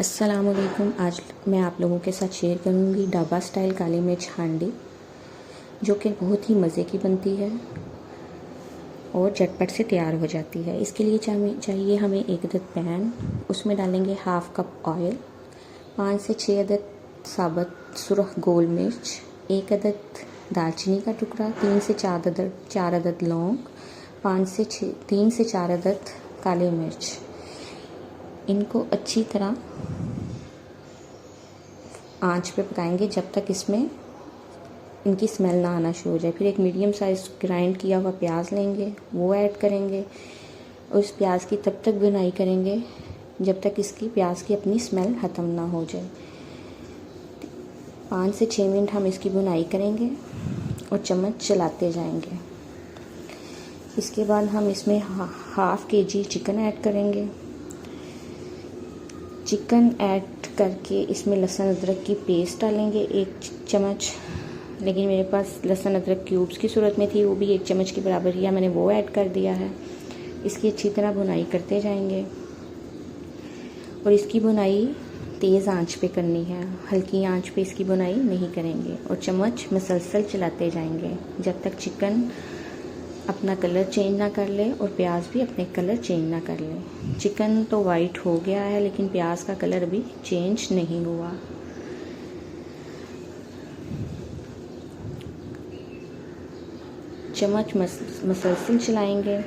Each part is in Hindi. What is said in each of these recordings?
अस्सलामुअलैकुम। आज मैं आप लोगों के साथ शेयर करूंगी ढाबा स्टाइल काली मिर्च हांडी, जो कि बहुत ही मज़े की बनती है और झटपट से तैयार हो जाती है। इसके लिए चाहिए हमें एक अदद पैन, उसमें डालेंगे हाफ़ कप ऑयल, 5 से 6 अदद साबुत सुरख गोल मिर्च, एक अदद दालचीनी का टुकड़ा, 3 से 4 अदद लौंग, 3 से 4 अदद काली मिर्च। इनको अच्छी तरह आंच पे पकाएंगे जब तक इसमें इनकी स्मेल ना आना शुरू हो जाए। फिर एक मीडियम साइज़ ग्राइंड किया हुआ प्याज लेंगे, वो ऐड करेंगे और इस प्याज की तब तक भुनाई करेंगे जब तक इसकी प्याज की अपनी स्मेल ख़त्म ना हो जाए। 5 से 6 मिनट हम इसकी भुनाई करेंगे और चम्मच चलाते जाएंगे। इसके बाद हम इसमें हाफ़ kg चिकन ऐड करेंगे। चिकन ऐड करके इसमें लहसुन अदरक की पेस्ट डालेंगे 1 चम्मच, लेकिन मेरे पास लहसुन अदरक क्यूब्स की सूरत में थी, वो भी 1 चम्मच के बराबर ही, मैंने वो ऐड कर दिया है। इसकी अच्छी तरह भुनाई करते जाएंगे और इसकी भुनाई तेज़ आंच पे करनी है, हल्की आंच पे इसकी भुनाई नहीं करेंगे और चम्मच मुसलसल चलाते जाएंगे जब तक चिकन अपना कलर चेंज ना कर ले और प्याज भी अपने कलर चेंज ना कर ले। चिकन तो वाइट हो गया है लेकिन प्याज का कलर अभी चेंज नहीं हुआ। चम्मच मुसलसल चलाएंगे।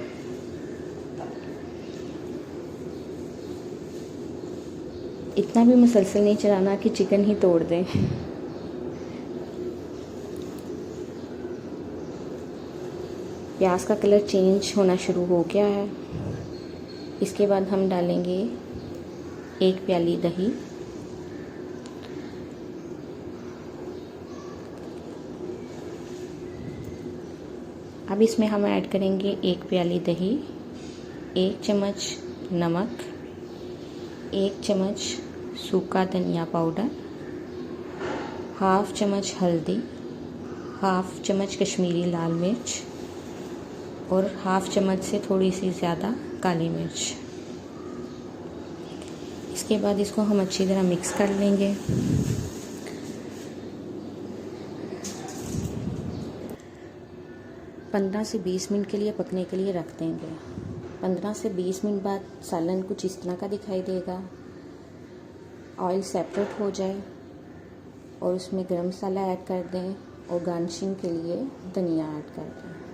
इतना भी मुसलसल नहीं चलाना कि चिकन ही तोड़ दें। प्याज का कलर चेंज होना शुरू हो गया है। इसके बाद हम डालेंगे 1 प्याली दही, अब इसमें हम ऐड करेंगे 1 प्याली दही, 1 चम्मच नमक, 1 चम्मच सूखा धनिया पाउडर, हाफ़ चम्मच हल्दी, हाफ़ चम्मच कश्मीरी लाल मिर्च और हाफ़ चम्मच से थोड़ी सी ज़्यादा काली मिर्च। इसके बाद इसको हम अच्छी तरह मिक्स कर लेंगे। पंद्रह से 20 मिनट के लिए पकने के लिए रख देंगे। 15 से 20 मिनट बाद सालन कुछ इस तरह का दिखाई देगा, ऑयल सेपरेट हो जाए और उसमें गरम मसाला ऐड कर दें और गार्निशिंग के लिए धनिया ऐड कर दें।